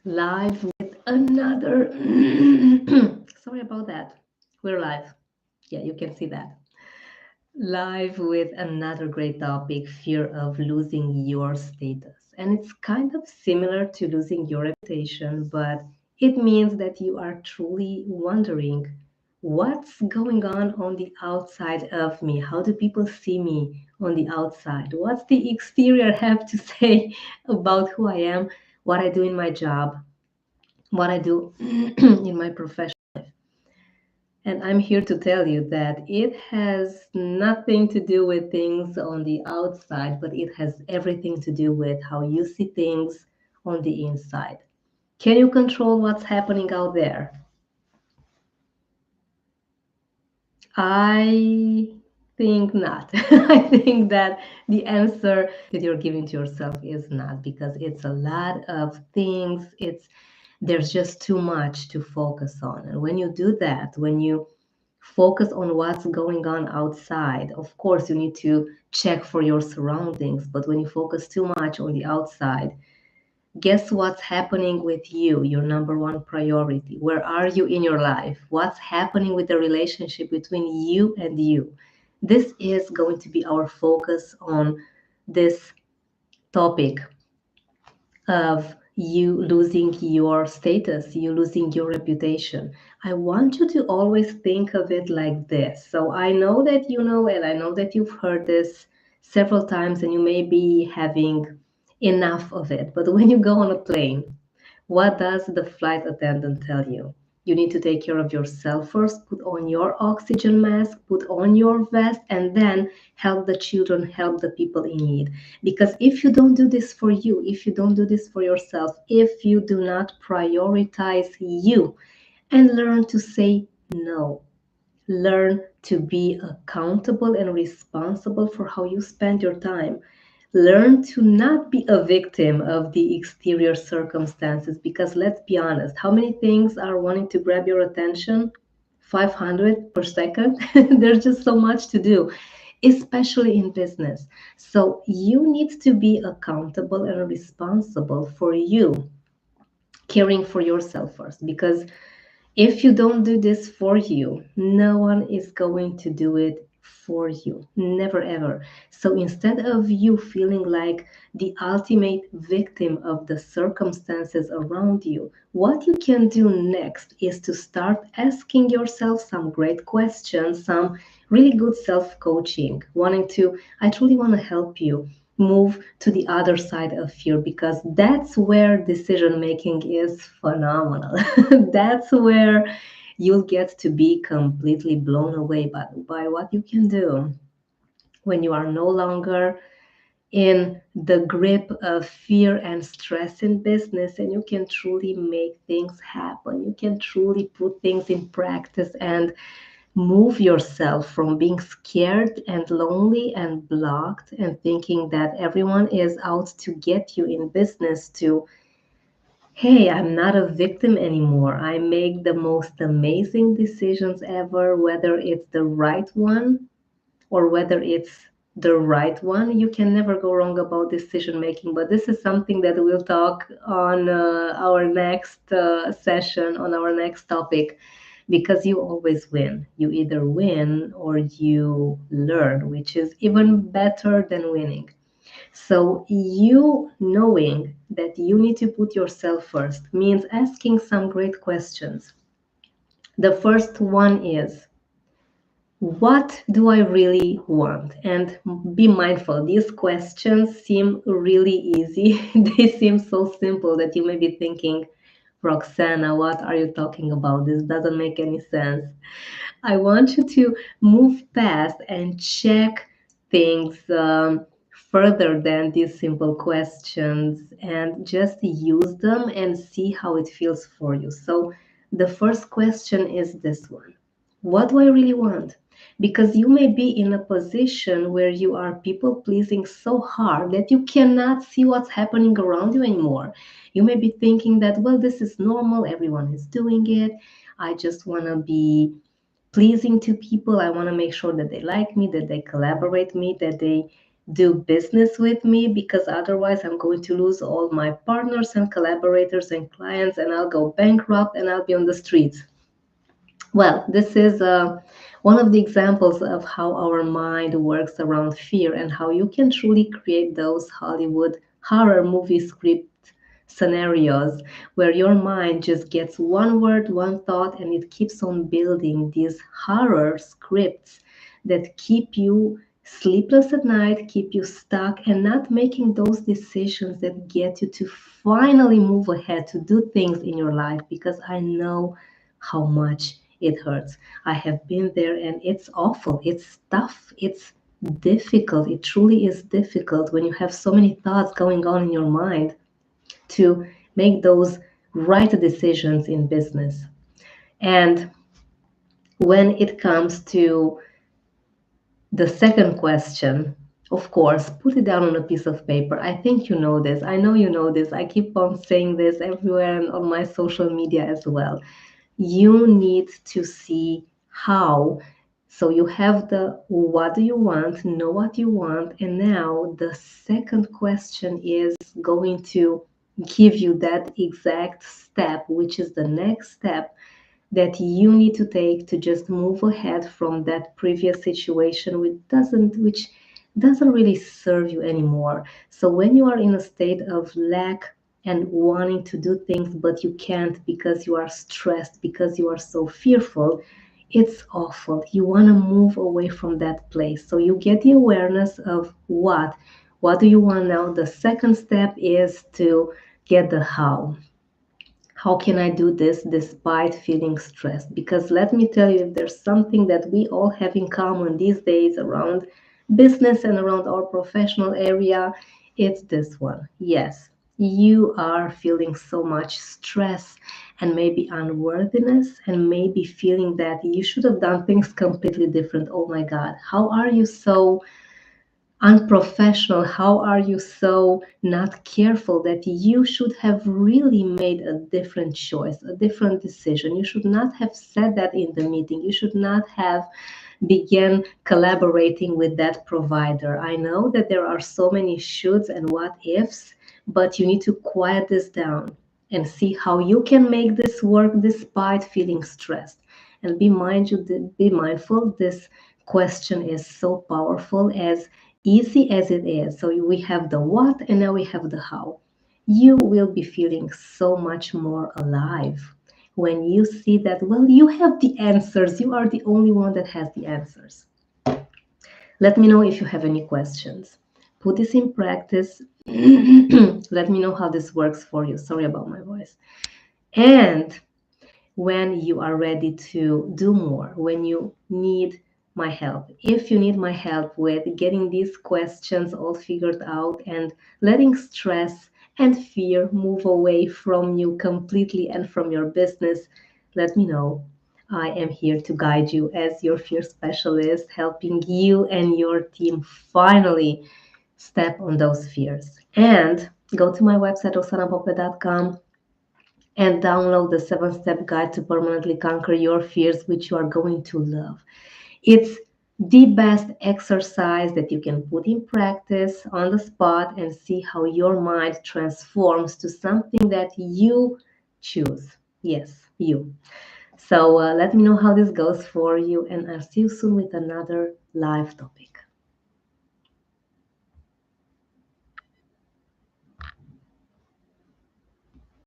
Live with another. Sorry about that. We're live. Yeah, you can see that. Live with another great topic, fear of losing your status. And it's kind of similar to losing your reputation, but it means that you are truly wondering what's going on the outside of me? How do people see me on the outside? What's the exterior have to say about who I am, what I do in my job, what I do in my profession. And I'm here to tell you that it has nothing to do with things on the outside, but it has everything to do with how you see things on the inside. Can you control what's happening out there? I think not. I think that the answer that you're giving to yourself is not, because it's a lot of things. There's just too much to focus on. And when you do that, when you focus on what's going on outside, of course you need to check for your surroundings, but when you focus too much on the outside, guess what's happening with you, your number one priority? Where are you in your life? What's happening with the relationship between you and you? This is going to be our focus on this topic of you losing your status, you losing your reputation. I want you to always think of it like this. So I know that you know it, I know that you've heard this several times and you may be having enough of it. But when you go on a plane, what does the flight attendant tell you? You need to take care of yourself first, put on your oxygen mask, put on your vest, and then help the children, help the people in need. Because if you don't do this for you, if you don't do this for yourself, if you do not prioritize you and learn to say no, learn to be accountable and responsible for how you spend your time. Learn to not be a victim of the exterior circumstances, because let's be honest, how many things are wanting to grab your attention? 500 per second. There's just so much to do, especially in business. So you need to be accountable and responsible for you, caring for yourself first, because if you don't do this for you, no one is going to do it for you. Never ever. So instead of you feeling like the ultimate victim of the circumstances around you, what you can do next is to start asking yourself some great questions, some really good self coaching, I truly want to help you move to the other side of fear, because that's where decision making is phenomenal. That's where you'll get to be completely blown away by what you can do when you are no longer in the grip of fear and stress in business, and you can truly make things happen. You can truly put things in practice and move yourself from being scared and lonely and blocked and thinking that everyone is out to get you in business to, hey, I'm not a victim anymore. I make the most amazing decisions ever, whether it's the right one or whether it's the right one. You can never go wrong about decision making. But this is something that we'll talk on our next session, on our next topic, because you always win. You either win or you learn, which is even better than winning. So, you knowing that you need to put yourself first means asking some great questions. The first one is, what do I really want? And be mindful, these questions seem really easy. They seem so simple that you may be thinking, Roxana, what are you talking about? This doesn't make any sense. I want you to move past and check things further than these simple questions and just use them and see how it feels for you. So, the first question is this one: what do I really want? Because you may be in a position where you are people pleasing so hard that you cannot see what's happening around you anymore. You may be thinking that, well, this is normal, everyone is doing it. I just want to be pleasing to people. I want to make sure that they like me, that they collaborate me, that they do business with me, because otherwise I'm going to lose all my partners and collaborators and clients, and I'll go bankrupt and I'll be on the streets. Well, this is one of the examples of how our mind works around fear, and how you can truly create those Hollywood horror movie script scenarios where your mind just gets one word, one thought, and it keeps on building these horror scripts that keep you sleepless at night, keep you stuck, and not making those decisions that get you to finally move ahead to do things in your life. Because I know how much it hurts. I have been there, and it's awful. It's tough. It's difficult. It truly is difficult when you have so many thoughts going on in your mind to make those right decisions in business. And when it comes to the second question, of course, put it down on a piece of paper. I think you know this. I know you know this. I keep on saying this everywhere and on my social media as well. You need to see how. So you have the what do you want, know what you want, and now the second question is going to give you that exact step, which is the next step that you need to take to just move ahead from that previous situation, which doesn't really serve you anymore. So when you are in a state of lack and wanting to do things but you can't because you are stressed, because you are so fearful, it's awful. You want to move away from that place. So you get the awareness of what do you want now. The second step is to get the how can I do this despite feeling stressed? Because let me tell you, if there's something that we all have in common these days around business and around our professional area, it's this one. Yes, you are feeling so much stress and maybe unworthiness, and maybe feeling that you should have done things completely different. Oh my God, how are you so unprofessional? How are you so not careful that you should have really made a different choice, a different decision? You should not have said that in the meeting. You should not have began collaborating with that provider. I know that there are so many shoulds and what ifs, but you need to quiet this down and see how you can make this work despite feeling stressed. And be mindful. This question is so powerful, as easy as it is. So we have the what, and now we have the how. You will be feeling so much more alive when you see that, well, you have the answers. You are the only one that has the answers. Let me know if you have any questions. Put this in practice. Let me know how this works for you. Sorry about my voice. And when you are ready to do more, when you need my help. If you need my help with getting these questions all figured out and letting stress and fear move away from you completely and from your business, let me know. I am here to guide you as your fear specialist, helping you and your team finally step on those fears. And go to my website, roxanapope.com, and download the 7-step guide to permanently conquer your fears, which you are going to love. It's the best exercise that you can put in practice on the spot and see how your mind transforms to something that you choose. Yes, you. So let me know how this goes for you, and I'll see you soon with another live topic.